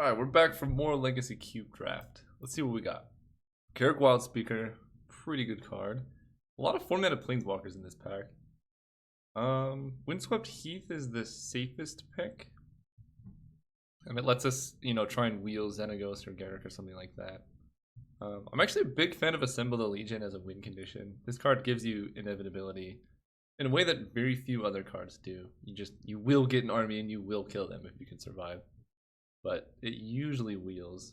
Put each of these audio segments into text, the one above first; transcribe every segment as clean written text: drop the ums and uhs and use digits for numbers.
Alright, we're back for more Legacy Cube Draft. Let's see what we got. Carrick Wildspeaker, pretty good card. A lot of formatted Planeswalkers in this pack. Windswept Heath is the safest pick. And it lets us, try and wheel Xenagos or Garruk or something like that. I'm actually a big fan of Assemble the Legion as a win condition. This card gives you inevitability in a way that very few other cards do. You will get an army and you will kill them if you can survive. But it usually wheels.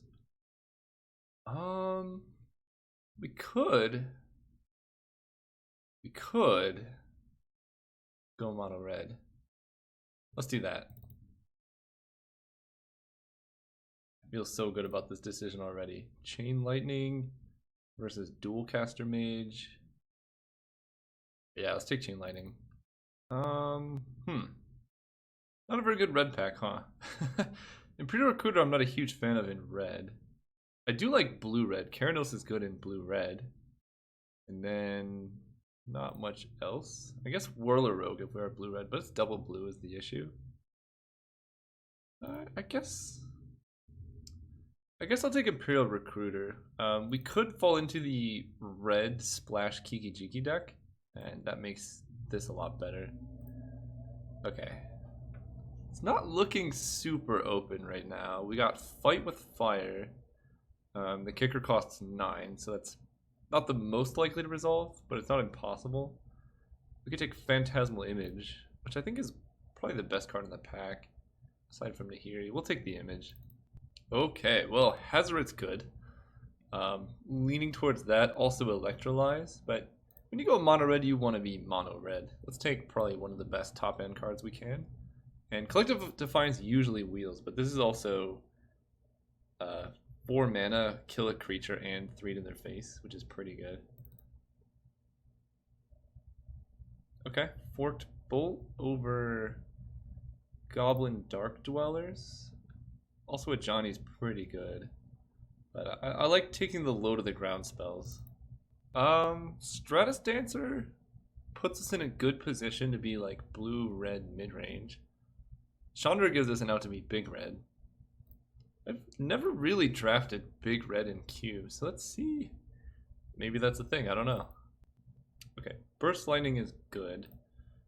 We could go mono red. Let's do that. I feel so good about this decision already. Chain Lightning versus Dual Caster Mage. Yeah, let's take Chain Lightning. Not a very good red pack, huh? Imperial Recruiter I'm not a huge fan of in red. I do like blue-red. Keranos is good in blue-red. And then not much else. I guess Whirler Rogue if we're blue-red, but it's double blue is the issue. I guess I'll take Imperial Recruiter. We could fall into the red splash Kiki Jiki deck, and that makes this a lot better. Okay. It's not looking super open right now. We got Fight with Fire. The kicker costs 9, so that's not the most likely to resolve, but it's not impossible. We could take Phantasmal Image, which I think is probably the best card in the pack, aside from Nahiri. We'll take the Image. Okay, well, Hazoret's good. Leaning towards that, also Electrolyze, but when you go mono red, you want to be mono red. Let's take probably one of the best top end cards we can. And Collective Defiance usually wheels, but this is also 4 mana, kill a creature, and 3 to their face, which is pretty good. Okay, Forked Bolt over Goblin Dark Dwellers. Also a Johnny's pretty good. But I like taking the low to the ground spells. Stratus Dancer puts us in a good position to be like blue-red mid-range. Chandra gives us an out to be big red. I've never really drafted big red in Q, so let's see. Maybe that's a thing, I don't know. Okay, Burst Lightning is good.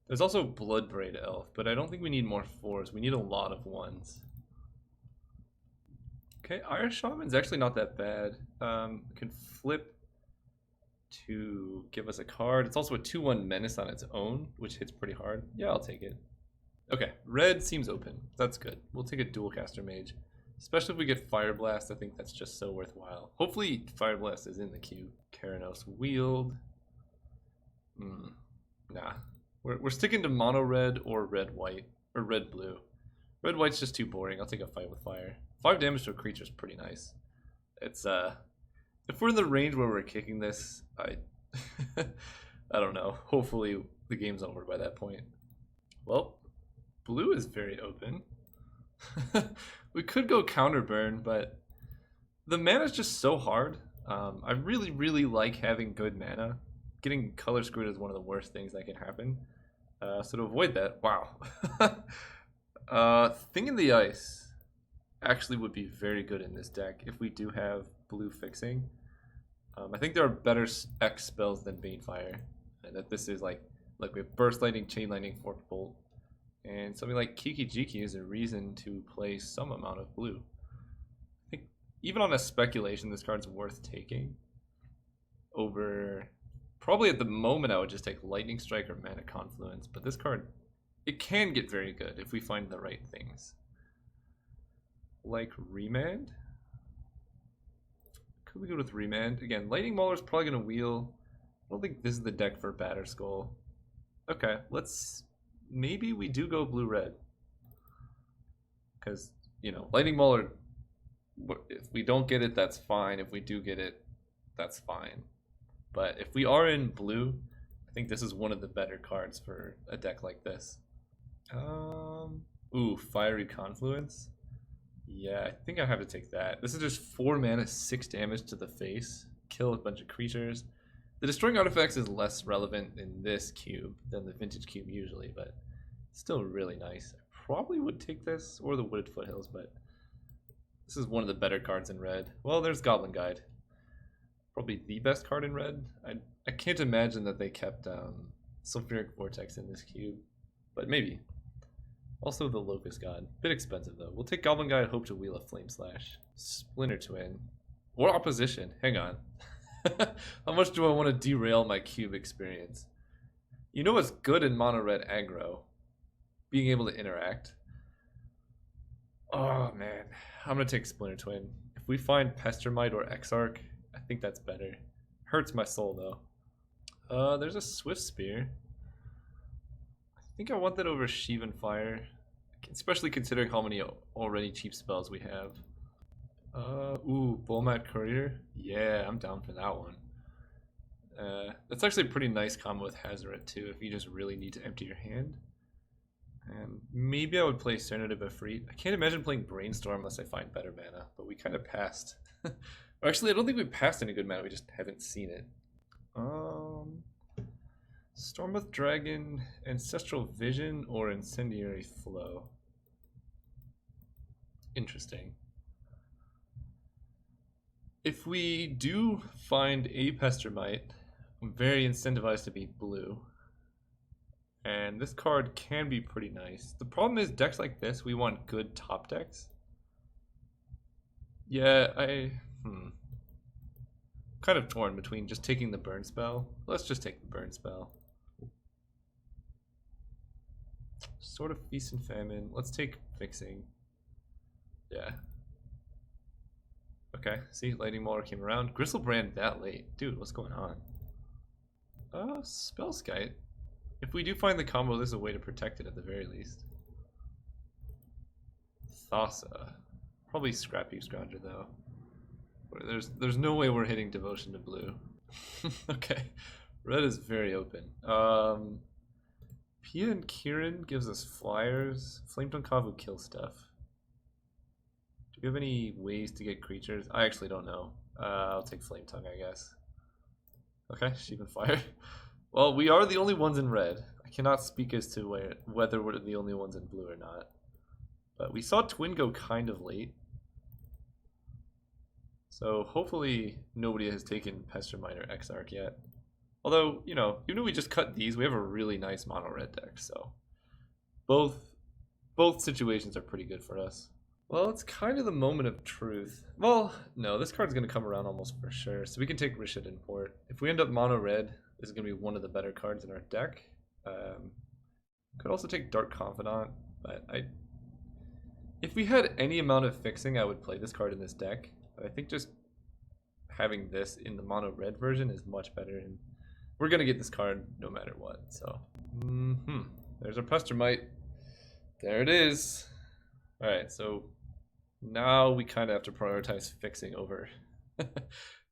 There's also Bloodbraid Elf, but I don't think we need more 4s. We need a lot of 1s. Okay, Iron Shaman's actually not that bad. Can flip to give us a card. It's also a 2/1 menace on its own, which hits pretty hard. Yeah, I'll take it. Okay, red seems open. That's good. We'll take a Dual Caster Mage. Especially if we get Fire Blast, I think that's just so worthwhile. Hopefully Fire Blast is in the queue. Keranos Wield. Nah. We're sticking to mono red or red white. Or red blue. Red white's just too boring. I'll take a Fight with Fire. 5 damage to a creature is pretty nice. It's if we're in the range where we're kicking this, I don't know. Hopefully the game's over by that point. Well, blue is very open. We could go Counterburn, but the mana is just so hard. I really, really like having good mana. Getting color screwed is one of the worst things that can happen. So to avoid that, wow. Thing in the Ice actually would be very good in this deck if we do have blue fixing. I think there are better X spells than Banefire, and that this is like we have Burst Lightning, Chain Lightning, Forked Bolt. And something like Kiki Jiki is a reason to play some amount of blue. I think even on a speculation, this card's worth taking. Over, probably at the moment, I would just take Lightning Strike or Mana Confluence. But this card, it can get very good if we find the right things. Like Remand. Could we go with Remand? Again, Lightning Mauler's probably going to wheel. I don't think this is the deck for Batterskull. Okay, let's... Maybe we do go blue-red. Because, Lightning Mauler, if we don't get it, that's fine. If we do get it, that's fine. But if we are in blue, I think this is one of the better cards for a deck like this. Ooh, Fiery Confluence. Yeah, I think I have to take that. This is just 4 mana, 6 damage to the face. Kill a bunch of creatures. The destroying artifacts is less relevant in this cube than the vintage cube usually, but still really nice. I probably would take this or the Wooded Foothills, but This is one of the better cards in red. Well, there's Goblin Guide. Probably the best card in red. I can't imagine that they kept Sulfuric Vortex in this cube, but maybe. Also the Locust God. Bit expensive though. We'll take Goblin Guide, hope to wheel a Flame Slash. Splinter Twin. Or Opposition. Hang on. How much do I want to derail my cube experience? You know what's good in mono red aggro? Being able to interact. Oh man. I'm going to take Splinter Twin. If we find Pestermite or Exarch, I think that's better. Hurts my soul though. There's a Swift Spear. I think I want that over Sheevan Fire, especially considering how many already cheap spells we have. Ooh, Bulmat Courier. Yeah, I'm down for that one. That's actually a pretty nice combo with Hazoret too, if you just really need to empty your hand. And maybe I would play Serenade Efreet. I can't imagine playing Brainstorm unless I find better mana, but we kind of passed. Actually, I don't think we passed any good mana, we just haven't seen it. Stormwrath Dragon, Ancestral Vision, or Incendiary Flow. Interesting. If we do find a Pestermite, I'm very incentivized to be blue. And this card can be pretty nice. The problem is decks like this, we want good top decks. Yeah, kind of torn between just taking the burn spell. Let's just take the burn spell. Sort of Feast and Famine. Let's take Fixing. Yeah. Okay, see, Lightning Mauler came around. Gristlebrand that late. Dude, what's going on? Spellskite. If we do find the combo, there's a way to protect it at the very least. Thassa. Probably Scrap Heap Scrounger though. There's no way we're hitting Devotion to blue. Okay. Red is very open. Pia and Kieran gives us flyers. Flametongue Kavu kills stuff. Do we have any ways to get creatures? I actually don't know. I'll take Flametongue, I guess. Okay, Sheevan Fire. Well, we are the only ones in red. I cannot speak as to whether we're the only ones in blue or not. But we saw Twin go kind of late. So hopefully nobody has taken Pestermite or Exarch yet. Although, you know, even if we just cut these, we have a really nice mono red deck, so both situations are pretty good for us. Well, it's kind of the moment of truth. Well, no, this card's going to come around almost for sure, so we can take Rishad Import. If we end up mono red, this is going to be one of the better cards in our deck. Could also take Dark Confidant, but if we had any amount of fixing, I would play this card in this deck. But I think just having this in the mono red version is much better, and we're going to get this card no matter what. So, there's our Pestermite. There it is. Alright, so now we kind of have to prioritize fixing over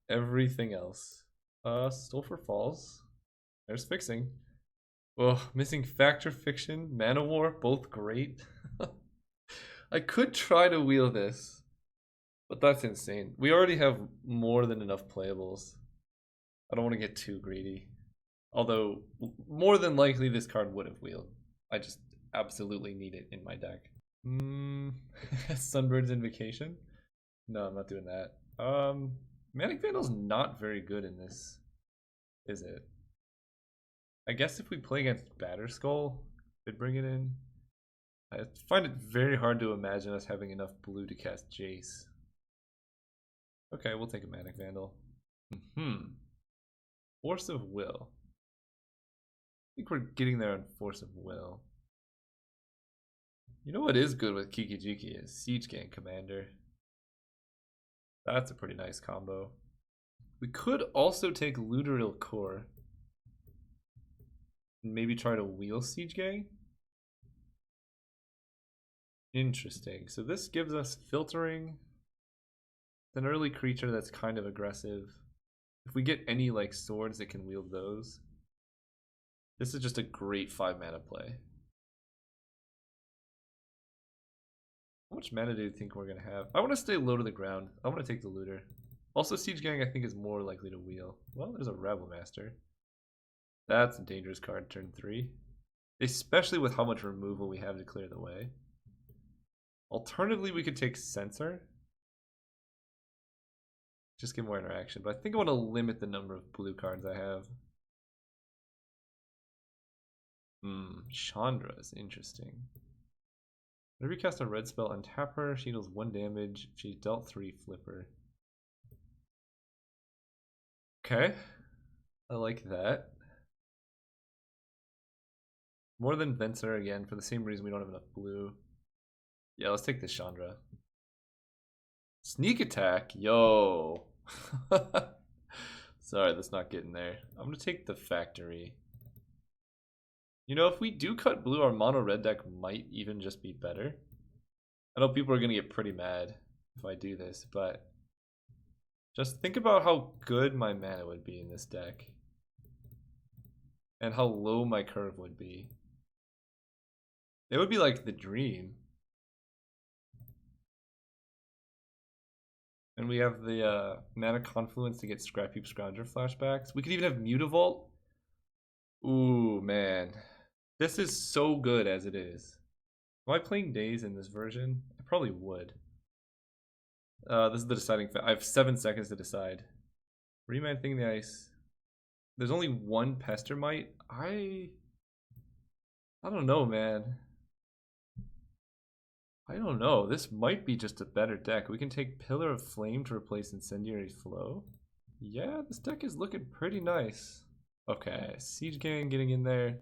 everything else. Sulfur Falls. There's fixing. Oh, missing Factor Fiction, Mana War, both great. I could try to wheel this, but that's insane. We already have more than enough playables. I don't want to get too greedy. Although, more than likely this card would have wheeled. I just absolutely need it in my deck. Sunbird's Invocation? No, I'm not doing that. Manic Vandal's not very good in this, is it? I guess if we play against Batterskull, could bring it in. I find it very hard to imagine us having enough blue to cast Jace. Okay, we'll take a Manic Vandal. Force of Will. I think we're getting there on Force of Will. You know what is good with Kiki Jiki is Siege Gang Commander. That's a pretty nice combo. We could also take Ludaril Core. And maybe try to wheel Siege Gang. Interesting. So this gives us filtering. An early creature that's kind of aggressive. If we get any like swords that can wield those, this is just a great 5 mana play. How much mana do you think we're going to have? I want to stay low to the ground. I want to take the looter. Also, Siege Gang I think is more likely to wheel. Well, there's a Rebel Master. That's a dangerous card turn 3. Especially with how much removal we have to clear the way. Alternatively, we could take Censor. Just get more interaction. But I think I want to limit the number of blue cards I have. Chandra is interesting. Whenever you cast a red spell, untap her. She deals 1 damage. She's dealt 3, flipper. Okay. I like that. More than Venser again, for the same reason we don't have enough blue. Yeah, let's take this Chandra. Sneak attack? Yo. Sorry, that's not getting there. I'm going to take the factory. You know, if we do cut blue, our mono red deck might even just be better. I know people are going to get pretty mad if I do this, but just think about how good my mana would be in this deck. And how low my curve would be. It would be like the dream. And we have the mana confluence to get Scrap Heap Scrounger flashbacks. We could even have Mutavault. Ooh, man. This is so good as it is. Am I playing Daze in this version? I probably would. This is the deciding I have 7 seconds to decide. Reman Thing the Ice. There's only 1 Pestermite. I don't know, man. I don't know. This might be just a better deck. We can take Pillar of Flame to replace Incendiary Flow. Yeah, this deck is looking pretty nice. Okay, Siege Gang getting in there.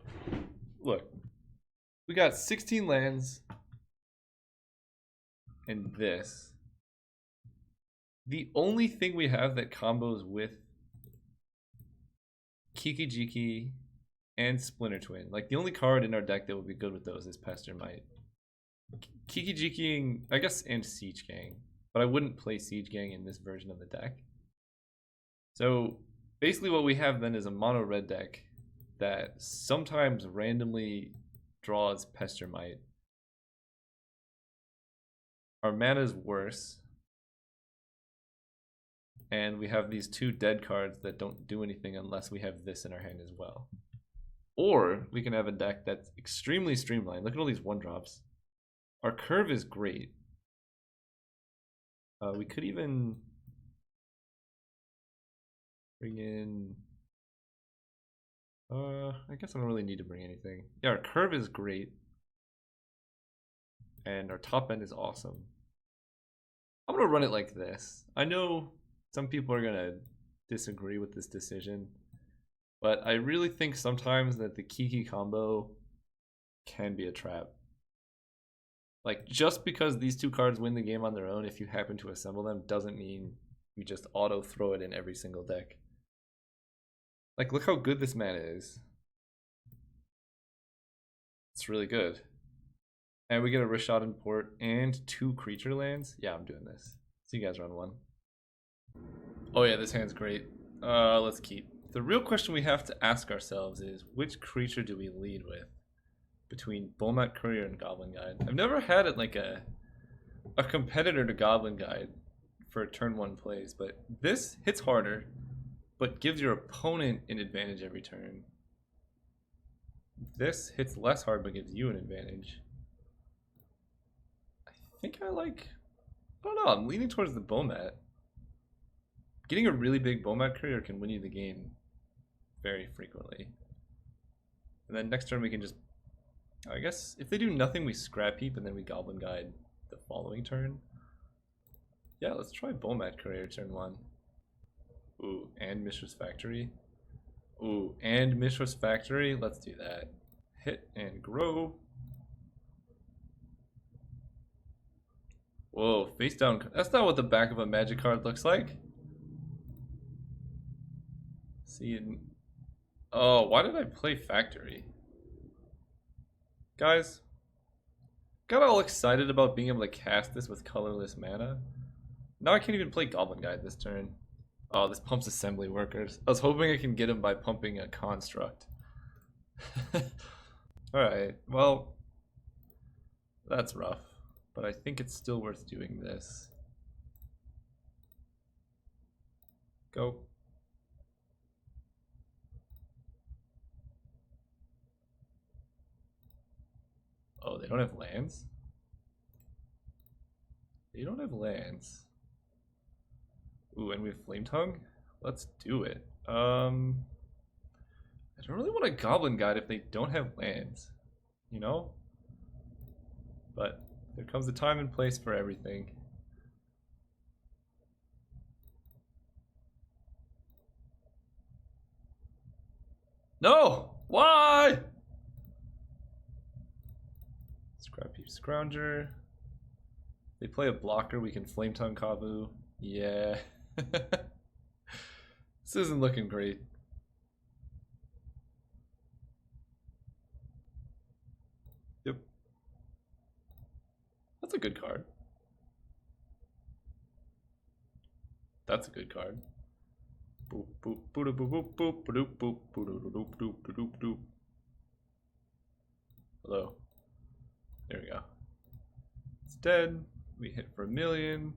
Look, we got 16 lands and this. The only thing we have that combos with Kiki Jiki and Splinter Twin. Like, the only card in our deck that would be good with those is Pestermite. Kiki Jikiing, I guess, and Siege Gang. But I wouldn't play Siege Gang in this version of the deck. So, basically what we have then is a mono red deck that sometimes randomly draws Pestermite. Our mana is worse. And we have these 2 dead cards that don't do anything unless we have this in our hand as well. Or we can have a deck that's extremely streamlined. Look at all these 1-drops. Our curve is great. We could even bring in... I guess I don't really need to bring anything. Yeah, our curve is great. And our top end is awesome. I'm going to run it like this. I know some people are going to disagree with this decision. But I really think sometimes that the Kiki combo can be a trap. Like, just because these 2 cards win the game on their own, if you happen to assemble them, doesn't mean you just auto throw it in every single deck. Like, look how good this mana is. It's really good. And we get a Rashad Import and 2 creature lands. Yeah, I'm doing this. See you guys round 1. Oh yeah, this hand's great. Let's keep. The real question we have to ask ourselves is, which creature do we lead with? Between Bomat Courier and Goblin Guide. I've never had it like a competitor to Goblin Guide for turn 1 plays, but this hits harder, but gives your opponent an advantage every turn. This hits less hard, but gives you an advantage. I think I don't know, I'm leaning towards the Bomat. Getting a really big Bomat Courier can win you the game very frequently. And then next turn we can just, I guess, if they do nothing, we Scrap Heap and then we Goblin Guide the following turn. Yeah, let's try Bomat Courier turn 1. Ooh, and Mishra's Factory. Ooh, and Mishra's Factory. Let's do that. Hit and grow. Whoa, face down. That's not what the back of a Magic card looks like. See, oh, why did I play Factory? Guys, got all excited about being able to cast this with colorless mana. Now I can't even play Goblin Guide this turn. Oh, this pumps assembly workers. I was hoping I can get him by pumping a construct. Alright, well, that's rough. But I think it's still worth doing this. Go. Oh, they don't have lands? They don't have lands. Ooh, and we have Flame Tongue? Let's do it. I don't really want a Goblin Guide if they don't have lands, you know? But there comes a time and place for everything. No! Why? Scrappy Scrounger. They play a blocker, we can Flame Tongue Kavu. Yeah. This isn't looking great. Yep. That's a good card. That's a good card. Boop boop boop boop boop boop boop boop boop boop boop boop boop. Hello. There we go. It's dead. We hit for 1,000,000.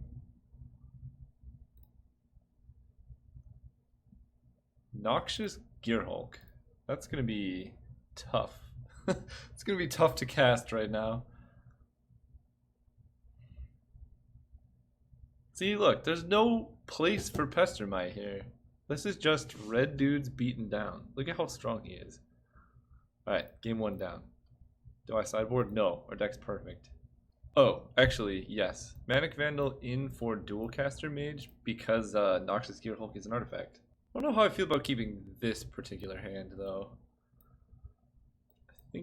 Noxious Gearhulk. That's gonna be tough. It's gonna be tough to cast right now. See, look, there's no place for Pestermite here. This is just red dudes beaten down. Look at how strong he is. Alright, game 1 down. Do I sideboard? No, our deck's perfect. Oh, actually, yes. Manic Vandal in for Dualcaster Mage because Noxious Gearhulk is an artifact. I don't know how I feel about keeping this particular hand, though. I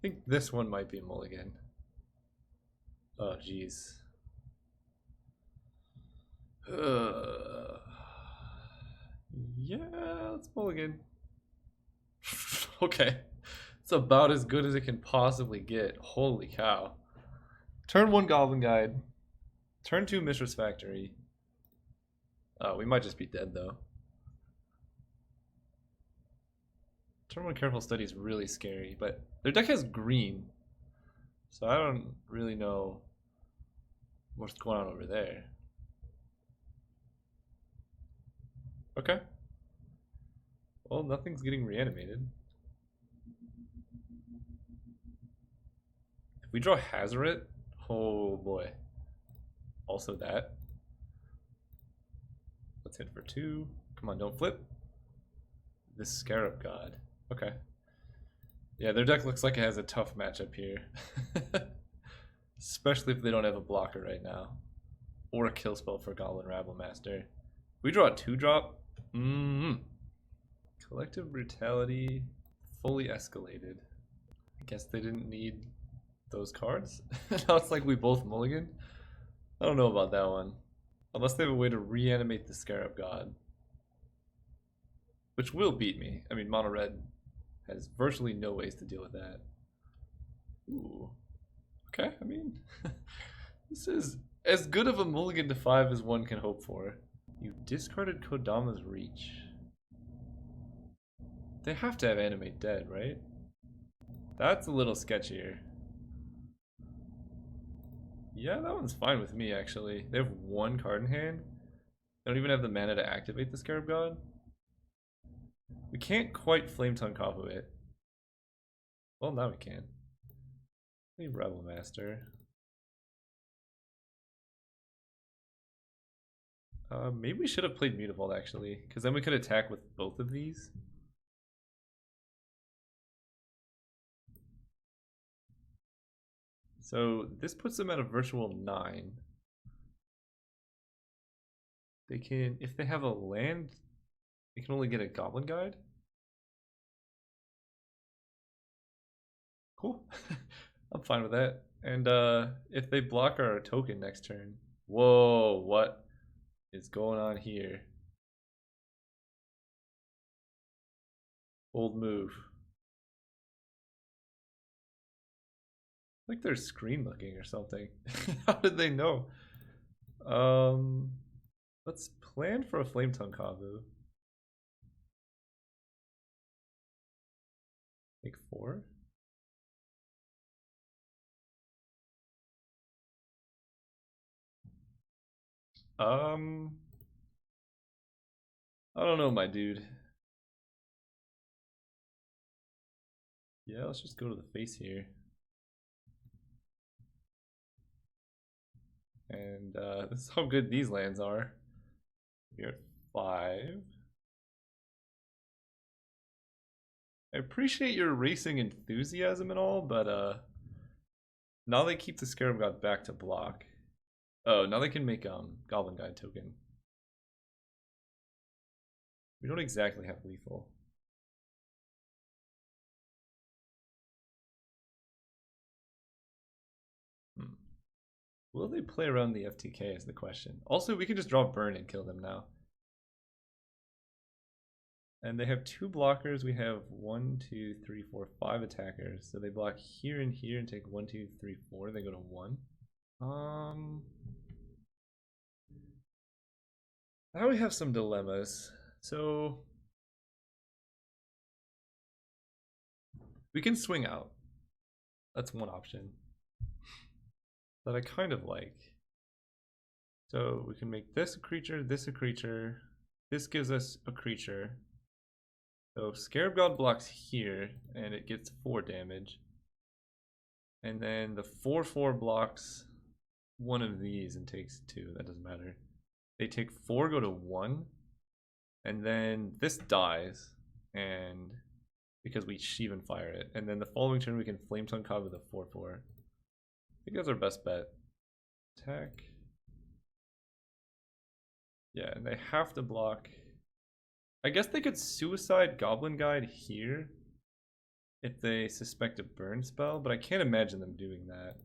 think this one might be a mulligan. Oh, jeez. Yeah, let's mulligan. Okay. It's about as good as it can possibly get. Holy cow. Turn 1 Goblin Guide. Turn 2 Mistress Factory. We might just be dead, though. Turn 1 Careful Study is really scary, but their deck has green. So I don't really know what's going on over there. Okay. Well, nothing's getting reanimated. If we draw Hazoret, oh boy. Also that. Let's hit for 2. Come on, don't flip. This Scarab God. Okay. Yeah, their deck looks like it has a tough matchup here. Especially if they don't have a blocker right now. Or a kill spell for Goblin Rabble Master. We draw a 2-drop. Collective Brutality fully escalated. I guess they didn't need those cards. Now it's like we both mulligan. I don't know about that one. Unless they have a way to reanimate the Scarab God. Which will beat me. I mean, Mono Red has virtually no ways to deal with that. Ooh. Okay, I mean, this is as good of a mulligan to 5 as one can hope for. You discarded Kodama's Reach. They have to have Animate Dead, right? That's a little sketchier. Yeah, that one's fine with me, actually. They have 1 card in hand. They don't even have the mana to activate the Scarab God. We can't quite Flame Tongue Kavu it. Well, now we can. Leave Rebel Master. Maybe we should have played Mutavault, actually, because then we could attack with both of these. So this puts them at a virtual 9. They can, if they have a land, they can only get a Goblin Guide. Cool. I'm fine with that. And if they block our token next turn. Whoa, what is going on here? Old move. Like they're screen looking or something. How did they know? Let's plan for a Flame Tongue Kavu. Make 4. I don't know, my dude. Yeah, let's just go to the face here. And this is how good these lands are. We're at 5. I appreciate your racing enthusiasm and all, but now they keep the Scarab God back to block. Oh, now they can make Goblin Guide token. We don't exactly have lethal. Will they play around the FTK is the question. Also, we can just draw Burn and kill them now. And they have 2 blockers. We have 1, 2, 3, 4, 5 attackers. So they block here and here and take 1, 2, 3, 4. They go to 1. Now we have some dilemmas. So we can swing out. That's one option that I kind of like. So we can make this a creature, this a creature. This gives us a creature. So Scarab God blocks here, and it gets 4 damage. And then the 4/4 blocks one of these and takes 2. That doesn't matter. They take 4, go to 1. And then this dies, and because we Sheevan Fire it. And then the following turn we can Flame Tongue Cobb with a 4/4. I think that's our best bet. Attack. Yeah, and they have to block. I guess they could Suicide Goblin Guide here if they suspect a burn spell, but I can't imagine them doing that.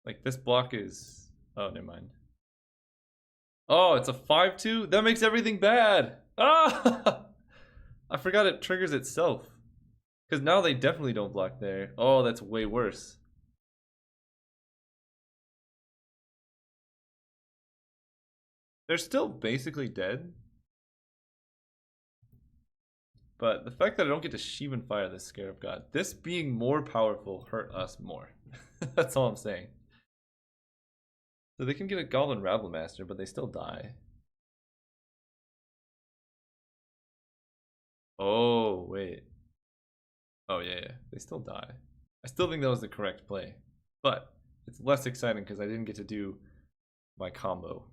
Like, this block is... Oh, never mind. Oh, it's a 5/2? That makes everything bad! Ah! I forgot it triggers itself. Because now they definitely don't block there. Oh, that's way worse. They're still basically dead. But the fact that I don't get to Sheevan Fire this Scarab God, this being more powerful hurt us more. That's all I'm saying. So they can get a Goblin Rabblemaster, but they still die. Oh, wait. Oh, yeah, they still die. I still think that was the correct play. But it's less exciting because I didn't get to do my combo.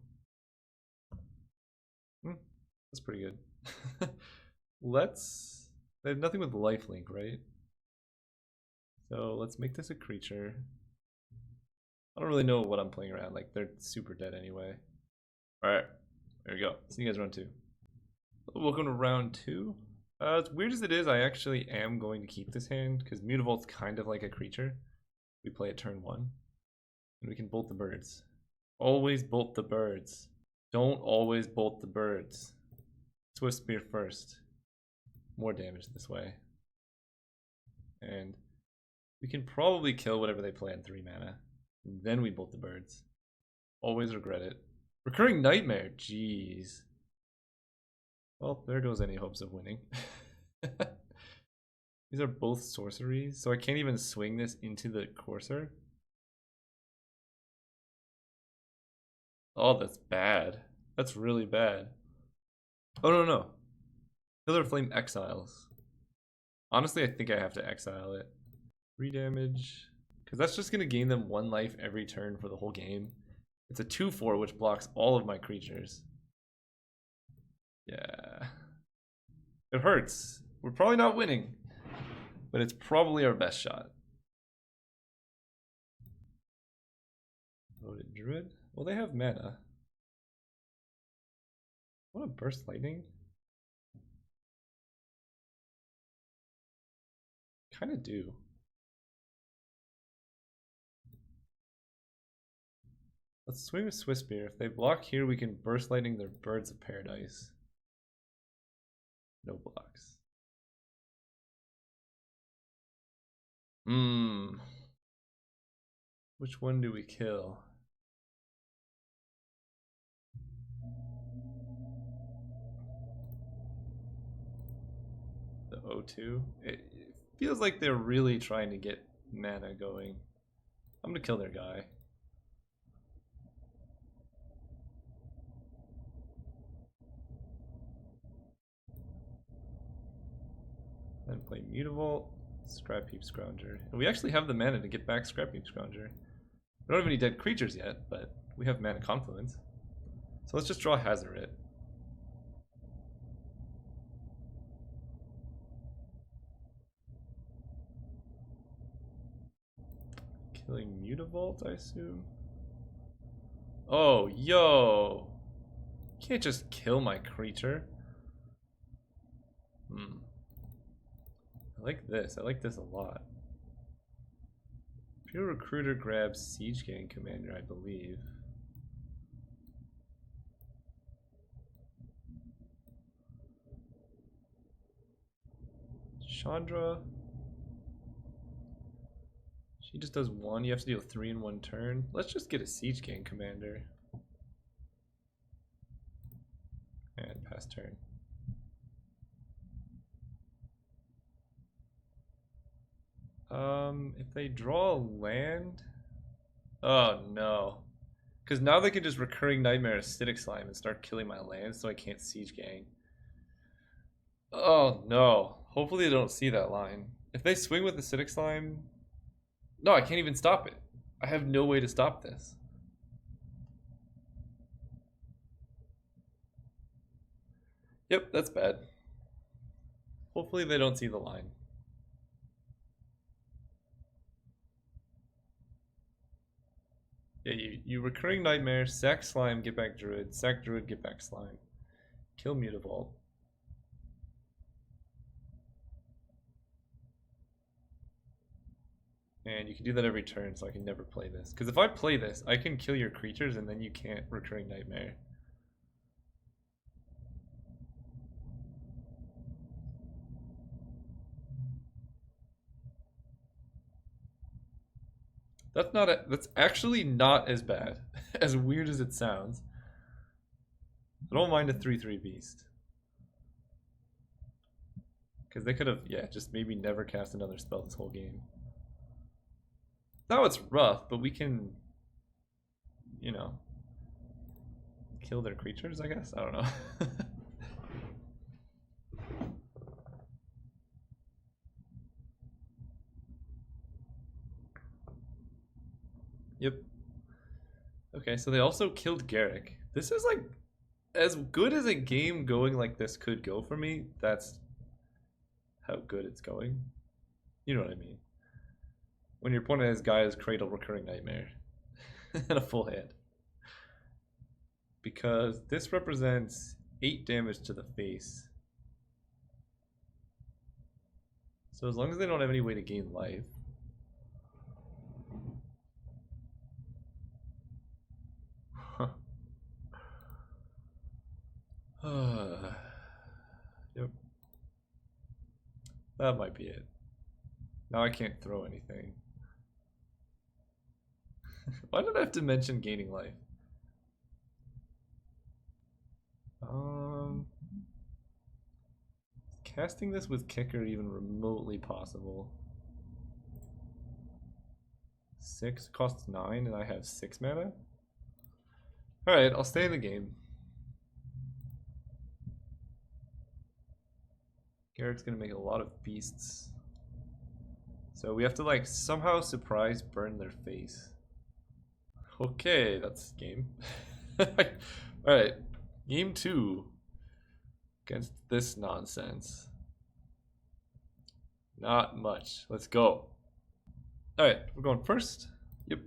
That's pretty good. They have nothing with lifelink, right? So let's make this a creature. I don't really know what I'm playing around. Like, they're super dead anyway. Alright, there we go. See you guys round 2. Welcome to round 2. As weird as it is, I actually am going to keep this hand because Mutavault's kind of like a creature. We play at turn 1. And we can bolt the birds. Always bolt the birds. Don't always bolt the birds. Swift Spear first. More damage this way. And we can probably kill whatever they play in 3 mana. And then we bolt the birds. Always regret it. Recurring Nightmare. Jeez. Well, there goes any hopes of winning. These are both sorceries, so I can't even swing this into the Courser. Oh, that's bad. That's really bad. Oh, no. Pillar Flame exiles. Honestly, I think I have to exile it. 3 damage. Because that's just going to gain them 1 life every turn for the whole game. It's a 2/4, which blocks all of my creatures. Yeah. It hurts. We're probably not winning. But it's probably our best shot. Voted Druid? Well, they have mana. Want to Burst Lightning? Kind of do. Let's swing with Swiss Spear. If they block here, we can Burst Lightning their Birds of Paradise. No blocks. Which one do we kill? The O2? It feels like they're really trying to get mana going. I'm gonna kill their guy. Then play Mutavault, Scrap Heap Scrounger. And we actually have the mana to get back Scrap Heap Scrounger. We don't have any dead creatures yet, but we have mana Confluence. So let's just draw Hazoret. Killing Mutavault, I assume. Oh, yo! Can't just kill my creature. I like this. I like this a lot. Pure Recruiter grabs Siege Gang Commander, I believe. Chandra. She just does one. You have to deal 3 in 1 turn. Let's just get a Siege Gang Commander. And pass turn. If they draw a land... Oh, no. Because now they can just Recurring Nightmare Acidic Slime and start killing my lands so I can't Siege Gang. Oh, no. Hopefully they don't see that line. If they swing with Acidic Slime... No, I can't even stop it. I have no way to stop this. Yep, that's bad. Hopefully they don't see the line. Yeah, you Recurring Nightmare, sack Slime, get back Druid, sack Druid, get back Slime. Kill Mutavault. And you can do that every turn, so I can never play this. Because if I play this, I can kill your creatures and then you can't Recurring Nightmare. That's actually not as bad. As weird as it sounds. I don't mind a 3/3 beast. Because they could have, yeah, just maybe never cast another spell this whole game. Now it's rough, but we can, you know, kill their creatures, I guess? I don't know. Yep. Okay, so they also killed Garrick. This is like as good as a game going like this could go for me. That's how good it's going. You know what I mean? When your opponent has Gaia's Cradle, Recurring Nightmare, and a full hand. Because this represents 8 damage to the face. So as long as they don't have any way to gain life. Yep. That might be it. Now I can't throw anything. Why did I have to mention gaining life? Casting this with Kicker even remotely possible? 6 costs 9 and I have 6 mana? Alright, I'll stay in the game. Garrick's gonna make a lot of beasts. So we have to like somehow surprise burn their face. Okay, that's game. Alright, game 2 against this nonsense. Not much. Let's go. Alright, we're going first. Yep.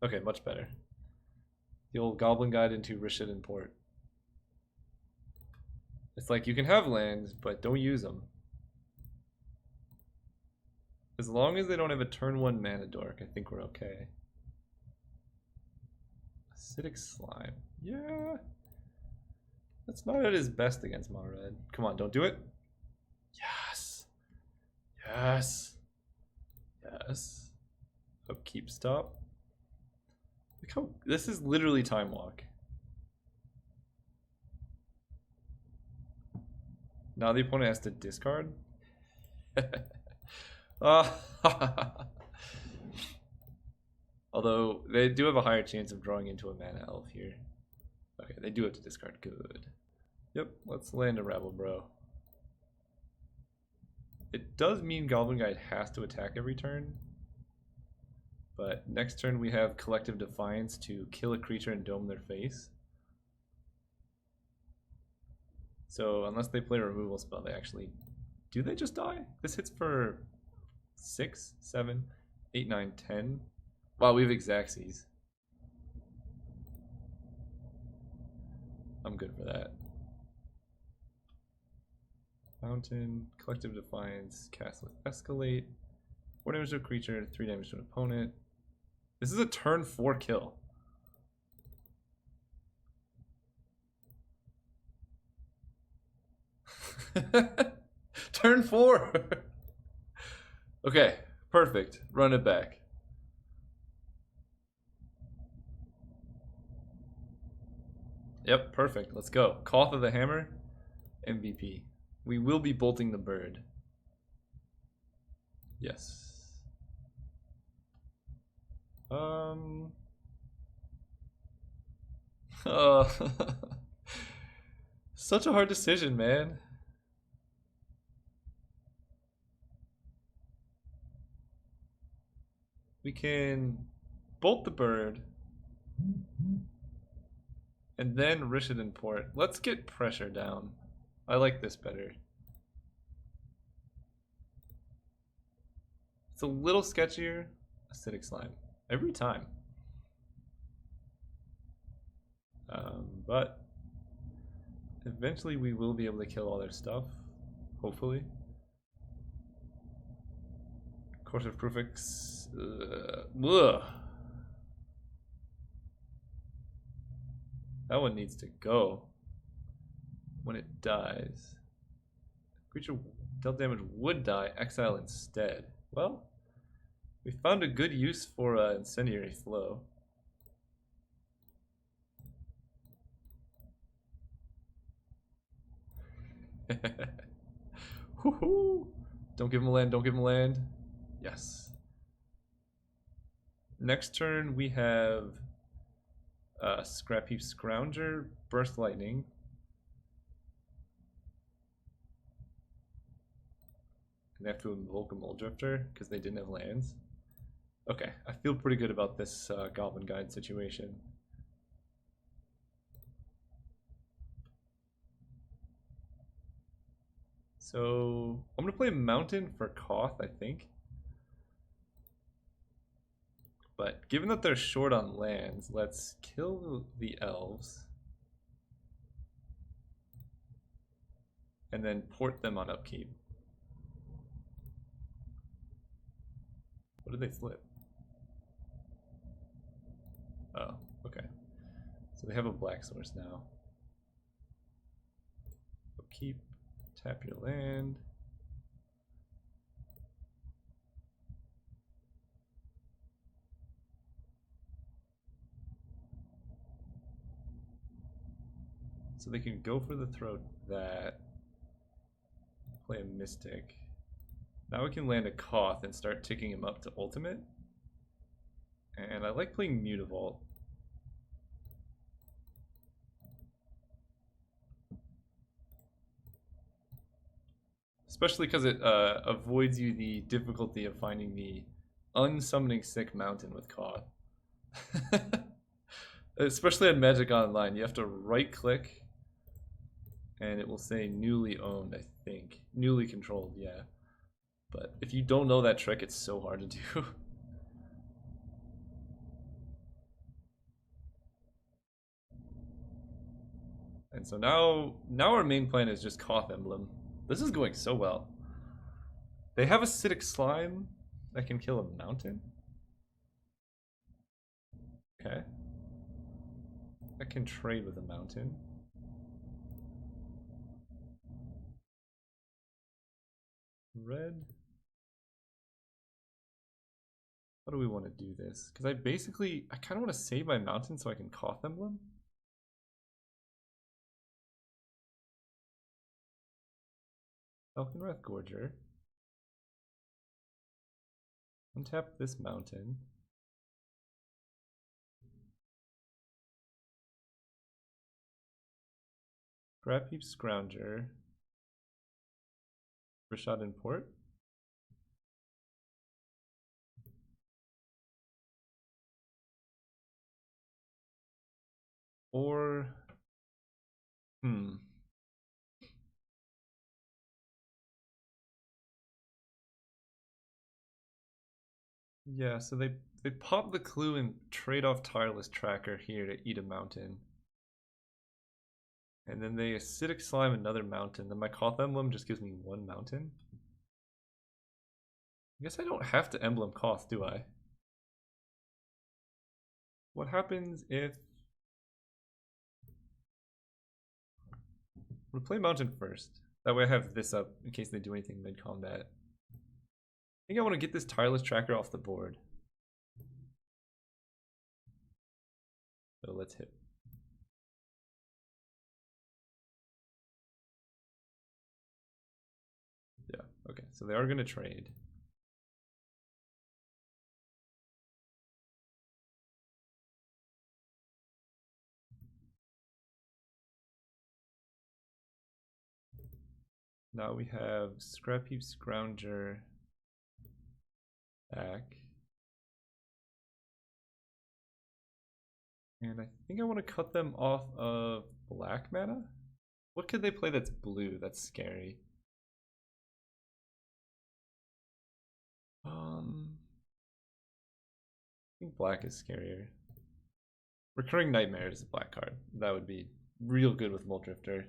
Okay, much better. The old Goblin Guide into Rishadan Port. It's like you can have lands, but don't use them. As long as they don't have a turn 1 mana dork, I think we're okay. Acidic Slime. Yeah. That's not at his best against mono red. Come on, don't do it. Yes. Yes. Yes. Upkeep stop. Look how this is literally Time Walk. Now the opponent has to discard. Although they do have a higher chance of drawing into a mana elf here. Okay, they do have to discard. Good. Yep, let's land a Rabble Bro. It does mean Goblin Guide has to attack every turn. But next turn we have Collective Defiance to kill a creature and dome their face. So unless they play a removal spell, they actually... Do they just die? This hits for 6, 7, 8, 9, 10. Wow, we have Xaxes. I'm good for that. Mountain, Collective Defiance, cast with Escalate. 4 damage to a creature, 3 damage to an opponent. This is a turn 4 kill. Turn 4! Okay, perfect. Run it back. Yep, perfect. Let's go. Koth of the Hammer, MVP. We will be bolting the bird. Yes. Such a hard decision, man. We can bolt the bird and then Rishadan Port. Let's get pressure down. I like this better. It's a little sketchier. Acidic Slime. Every time. But eventually we will be able to kill all their stuff. Hopefully. Course of Prefix. That one needs to go. When it dies. Creature dealt damage would die. Exile instead. Well, we found a good use for Incendiary Flow. Don't give him land, don't give him land. Yes. Next turn we have Scrap Heap Scrounger, Burst Lightning. And they have to invoke a Mole Drifter because they didn't have lands. Okay, I feel pretty good about this Goblin Guide situation. So I'm gonna play Mountain for Koth, I think. But given that they're short on lands, let's kill the elves. And then port them on upkeep. What did they flip? Oh, okay. So they have a black source now. Upkeep, tap your land. So they can go for the throat that. Play a Mystic. Now we can land a Koth and start ticking him up to ultimate. And I like playing Mutavault. Especially because it avoids you the difficulty of finding the unsummoning sick mountain with Koth. Especially on Magic Online, you have to right click and it will say newly owned, I think. Newly controlled, yeah. But if you don't know that trick, it's so hard to do. And so now our main plan is just Koth Emblem. This is going so well. They have Acidic Slime that can kill a mountain. Okay. I can trade with a mountain. Red. How do we want to do this? Because I kind of want to save my mountain so I can Koth Emblem. Falconwrath Gorger. Untap this mountain. Scrap Heap Scrounger. Rishadan Port. Or Yeah, so they pop the clue and trade off Tireless Tracker here to eat a mountain. And then they Acidic Slime another mountain. Then my Koth Emblem just gives me one mountain. I guess I don't have to Emblem Koth, do I? What happens if... We'll play mountain first. That way I have this up in case they do anything mid-combat. I think I want to get this Tireless Tracker off the board. So let's hit. Yeah, okay, so they are going to trade. Now we have Scrap Heap Scrounger back. And I think I want to cut them off of black mana. What could they play that's blue? That's scary. I think black is scarier. Recurring Nightmare is a black card. That would be real good with Muldrifter.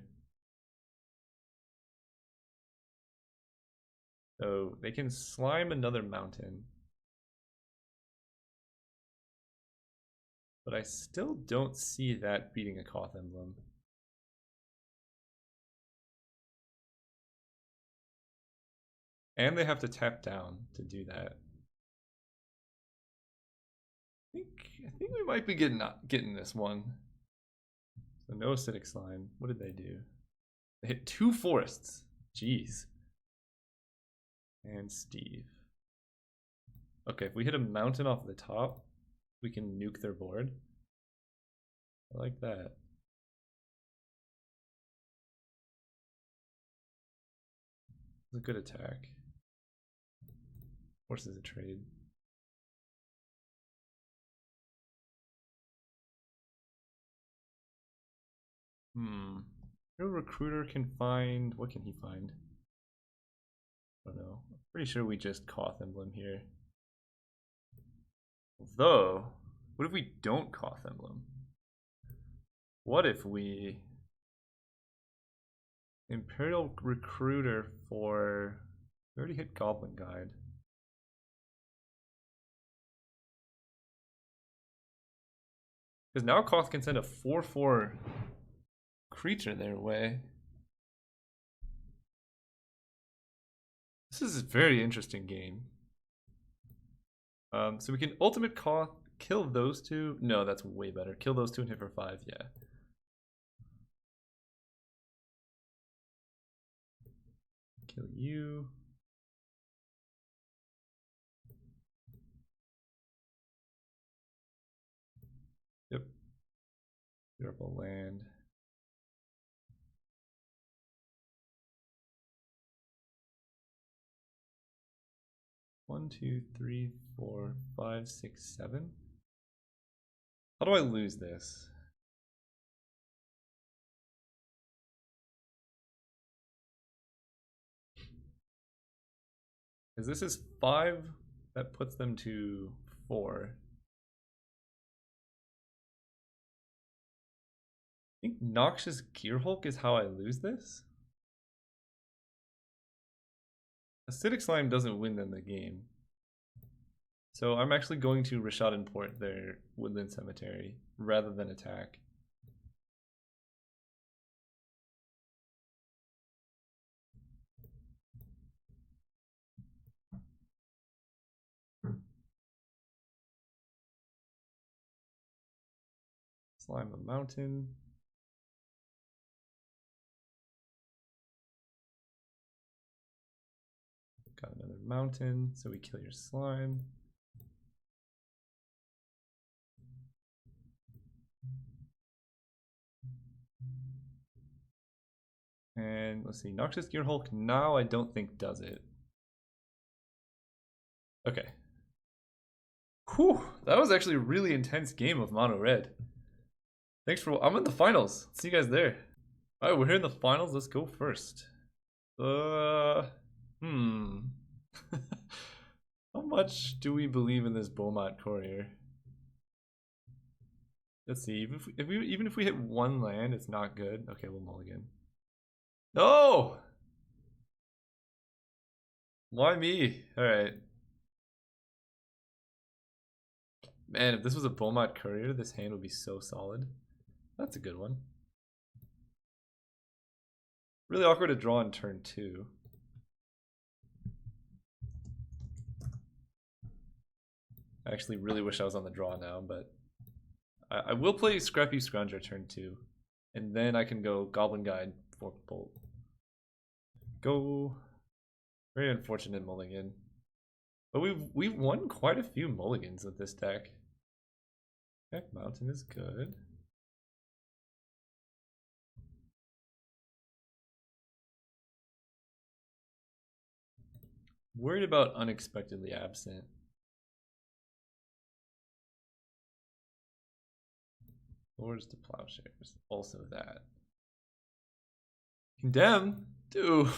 So they can slime another mountain. But I still don't see that beating a Koth Emblem. And they have to tap down to do that. I think we might be getting this one. So no Acidic Slime. What did they do? They hit 2 forests. Jeez. And Steve. Okay, if we hit a mountain off the top, we can nuke their board. I like that. It's a good attack. Forces a trade. No recruiter can find. What can he find? I don't know. I'm pretty sure we just Koth Emblem here. Though, what if we don't Koth Emblem? What if we Imperial Recruiter for... We already hit Goblin Guide. Because now Koth can send a 4/4 creature their way. This is a very interesting game. So we can Ultimate Koth, kill those two. No, that's way better. Kill those two and hit for 5, yeah. Kill you. Yep. Durable land. One, two, three, 4, 5, 6, 7. How do I lose this? Because this is 5, that puts them to 4. I think Noxious Gearhulk is how I lose this. Acidic Slime doesn't win them the game. So I'm actually going to Rashad import their Woodland Cemetery rather than attack. Slime a mountain. Got another mountain, so we kill your slime. And let's see, Noxious Gearhulk now I don't think does it. Okay. Whew, that was actually a really intense game of Mono Red. Thanks for, I'm in the finals. See you guys there. Alright, we're here in the finals. Let's go first. I'm much do we believe in this Beaumont Courier? Let's see. Even if we hit one land, it's not good. Okay, we'll mulligan. No! Why me? Alright. Man, if this was a Beaumont Courier, this hand would be so solid. That's a good one. Really awkward to draw on turn 2. I actually really wish I was on the draw now, but I will play Scrappy Scrounger turn 2. And then I can go Goblin Guide, Fork Bolt. Go. Very unfortunate mulligan. But we've won quite a few mulligans with this deck. Heck, Mountain is good. Worried about Unexpectedly Absent. Lords to Plowshares. Also that. Condemn? Dude.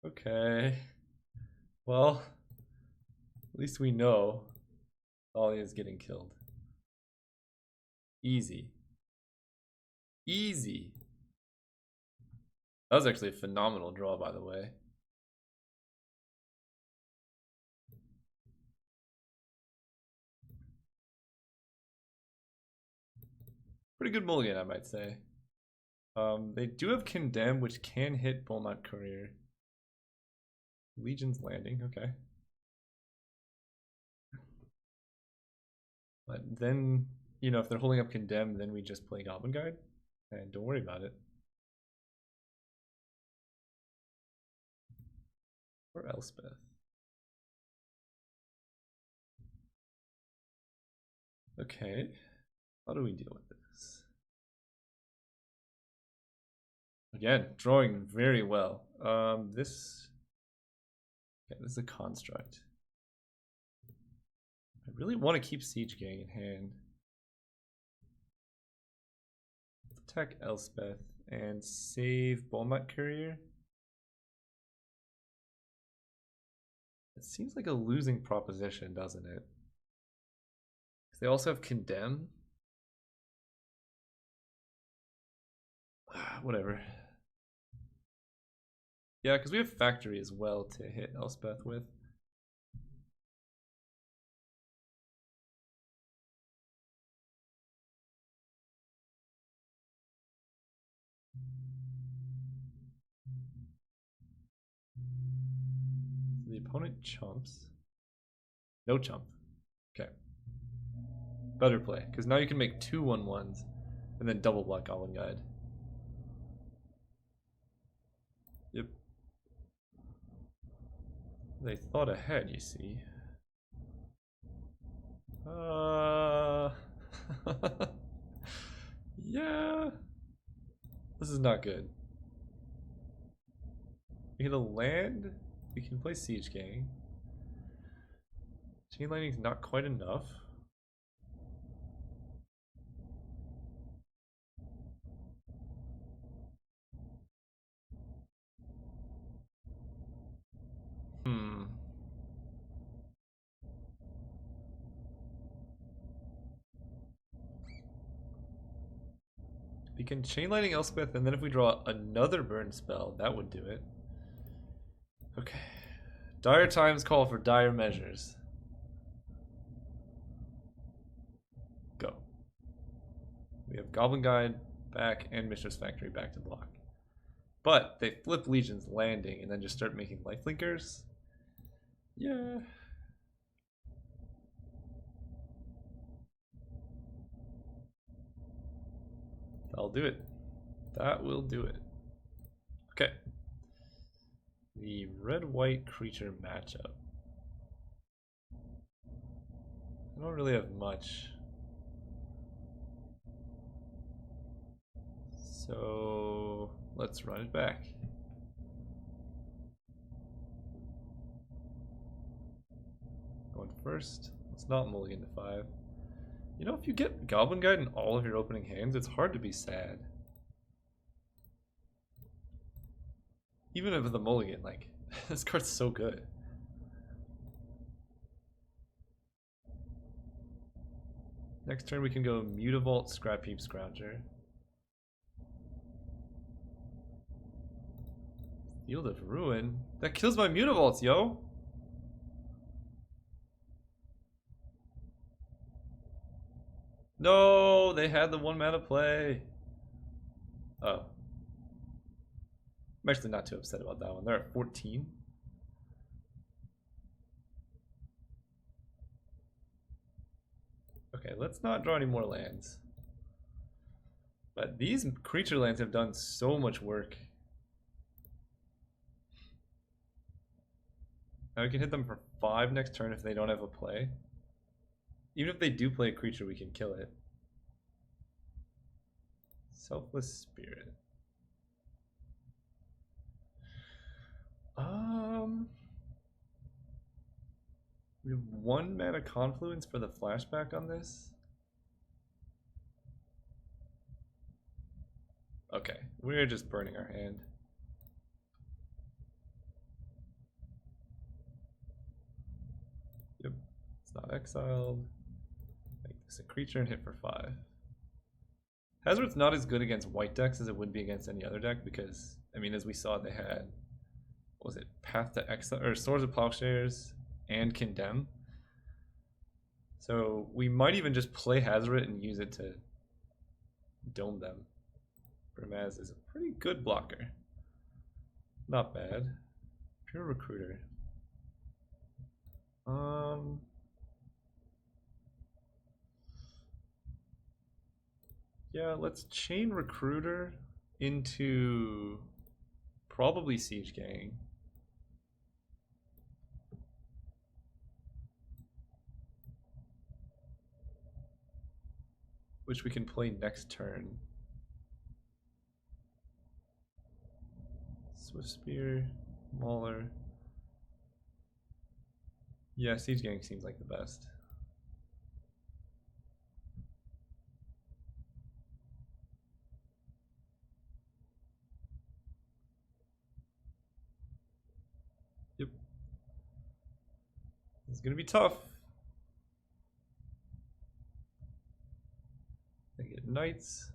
Okay. Well, at least we know Thalia is getting killed. Easy. Easy. That was actually a phenomenal draw, by the way. Pretty good mulligan, I might say. They do have Condemn, which can hit Beaumont Courier. Legion's Landing, okay. But then, you know, if they're holding up Condemn, then we just play Goblin Guide. And don't worry about it. Or Elspeth. Okay. How do we deal with this? Again, drawing very well. This is a construct. I really want to keep Siege Gang in hand. Let's attack Elspeth and save Beaumont Courier. It seems like a losing proposition, doesn't it? Because they also have Condemn. Whatever. Yeah, because we have Factory as well to hit Elspeth with. The opponent chumps. No chump. Okay. Better play, because now you can make 2 1/1s and then double block Goblin Guide. Yep. They thought ahead, you see. Yeah. This is not good. We hit a land. We can play Siege Gang. Chain Lightning's not quite enough. We can Chain Lightning Elspeth, and then if we draw another burn spell, that would do it. Okay. Dire times call for dire measures. Go. We have Goblin Guide back and Mistress Factory back to block. But they flip Legion's Landing and then just start making lifelinkers. Yeah. That'll do it. That will do it. Okay. The red-white creature matchup. I don't really have much. So let's run it back. Going first. Let's not mulligan to 5. You know, if you get Goblin Guide in all of your opening hands, it's hard to be sad. Even if the mulligan, like, this card's so good. Next turn we can go Mutavault, Scrap Heap, Scrounger. Field of Ruin? That kills my Mutavaults, yo! No, they had the 1 mana play. Oh. I'm actually not too upset about that one. They're at 14. Okay, let's not draw any more lands. But these creature lands have done so much work. Now we can hit them for 5 next turn if they don't have a play. Even if they do play a creature, we can kill it. Selfless Spirit. We have 1 mana Confluence for the flashback on this. Okay, we're just burning our hand. Yep, it's not exiled. Make this a creature and hit for 5. Hazard's not as good against white decks as it would be against any other deck because, I mean, as we saw, they had, what was it, Path to Exile, or Swords of Plowshares and Condemn. So we might even just play Hazard and use it to dome them. Brimaz is a pretty good blocker. Not bad. Pure Recruiter. Yeah, let's chain Recruiter into probably Siege Gang. Which we can play next turn. Swift Spear, Mauler. Yeah, Siege Gang seems like the best. Yep. It's gonna be tough. They get Knights.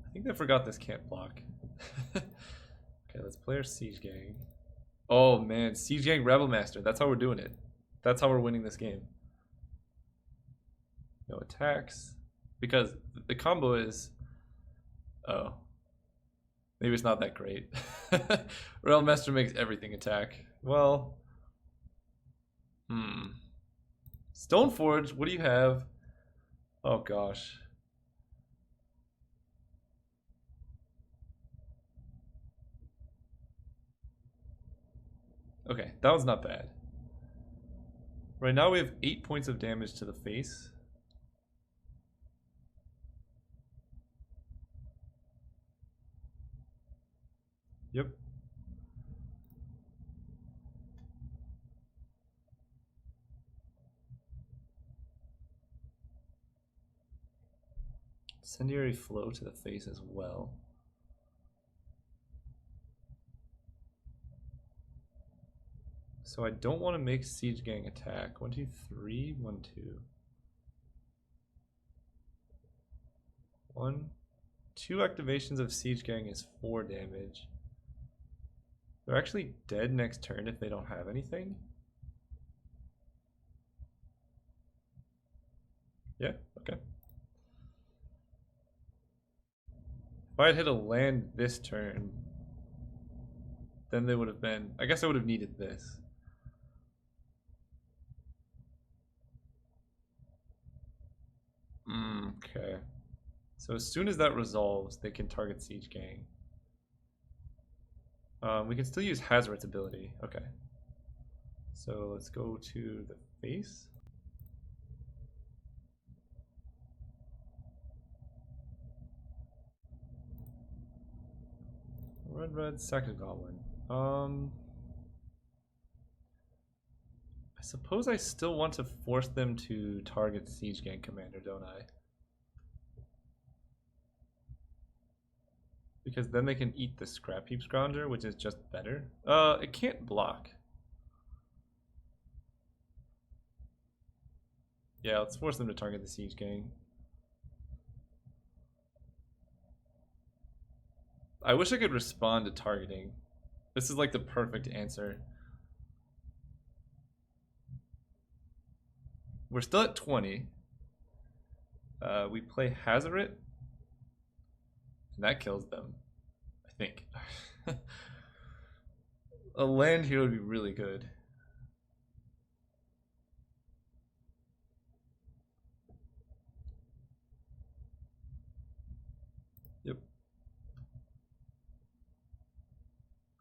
I think they forgot this can't block. Okay, let's play our Siege Gang. Oh man, Siege Gang Rebel Master. That's how we're doing it. That's how we're winning this game. No attacks. Because the combo is... Oh. Maybe it's not that great. Rebel Master makes everything attack. Well... Stoneforge, what do you have? Oh gosh. Okay, that was not bad. Right now we have 8 points of damage to the face. Yep. Incendiary Flow to the face as well. So I don't want to make Siege Gang attack. 1, 2, 3, 1, 2. 1, 2 activations of Siege Gang is 4 damage. They're actually dead next turn if they don't have anything. Yeah, okay. If I had hit a land this turn, then they would have been... I guess I would have needed this. Okay. So as soon as that resolves, they can target Siege Gang. We can still use Hazard's ability. Okay. So let's go to the face. Red, second goblin. I suppose I still want to force them to target Siege Gang Commander, don't I? Because then they can eat the Scrap Heap Scrounger, which is just better. It can't block. Yeah, let's force them to target the Siege Gang. I wish I could respond to targeting. This is like the perfect answer. We're still at 20. We play Hazoret, and that kills them, I think. A land here would be really good. Yep.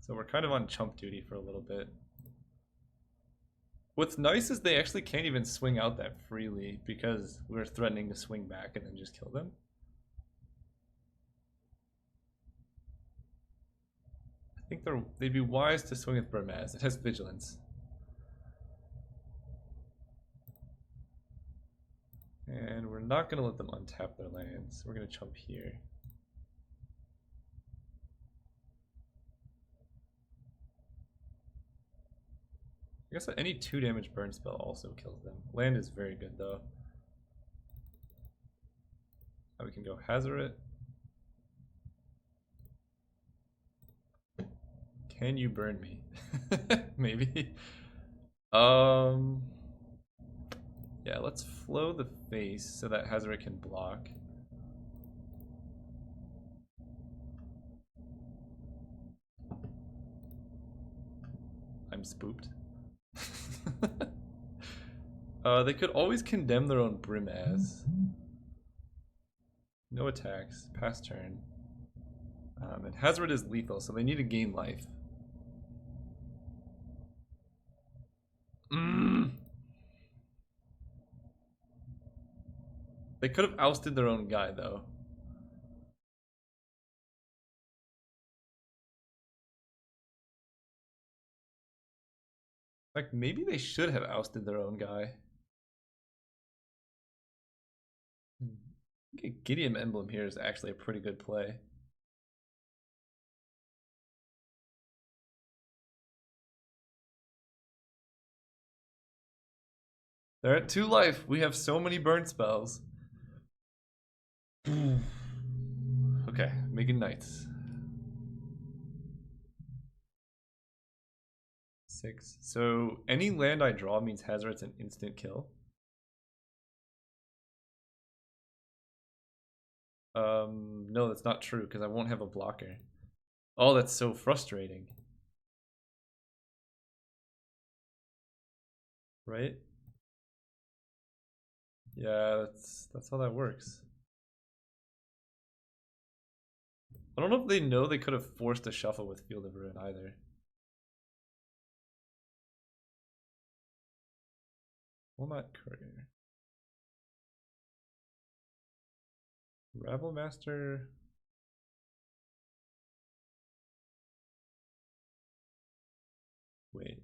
So we're kind of on chump duty for a little bit. What's nice is they actually can't even swing out that freely because we're threatening to swing back and then just kill them. I think they'd be wise to swing with Burmaz. It has vigilance. And we're not going to let them untap their lands. We're going to chump here. I guess any 2 damage burn spell also kills them. Land is very good though. Now we can go Hazoret. Can you burn me? Maybe. Yeah, let's flow the face so that Hazoret can block. I'm spooked. They could always condemn their own Brimaz. No attacks. Pass turn. And Hazoret is lethal, so they need to gain life. They could have ousted their own guy, though. Like, maybe they should have ousted their own guy. A Gideon emblem here is actually a pretty good play. They're at 2 life. We have so many burn spells. Okay, making knights. 6. So any land I draw means Hazoret's an instant kill. No, that's not true because I won't have a blocker. Oh, that's so frustrating. Right? Yeah, that's how that works. I don't know if they know they could have forced a shuffle with Field of Ruin either. Wilmot Courier. Rabble Master. Wait.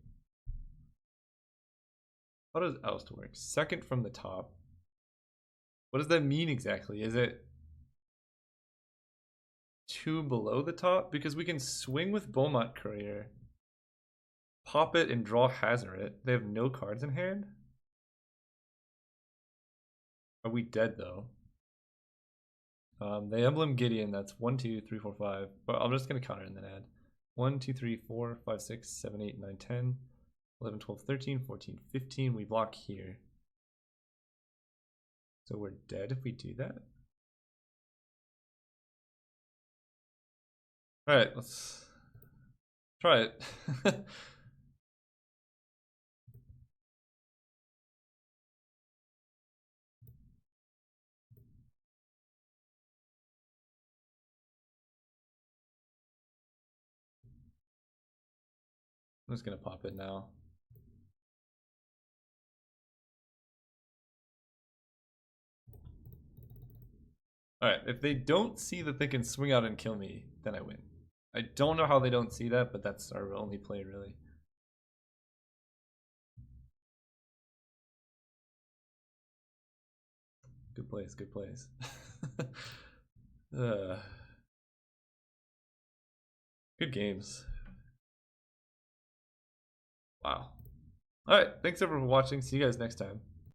How does oust work? Second from the top. What does that mean exactly? Is it 2 below the top? Because we can swing with Beaumont Courier, pop it, and draw Hazoret. They have no cards in hand? Are we dead though? The emblem Gideon, that's 1, 2, 3, 4, 5. But I'm just going to counter and then add 1, 2, 3, 4, 5, 6, 7, 8, 9, 10, 11, 12, 13, 14, 15. We block here. So we're dead if we do that? Alright, let's try it. I'm just gonna pop it now. Alright, if they don't see that they can swing out and kill me, then I win. I don't know how they don't see that, but that's our only play, really. Good plays, good plays. Good games. Wow. All right. Thanks everyone for watching. See you guys next time.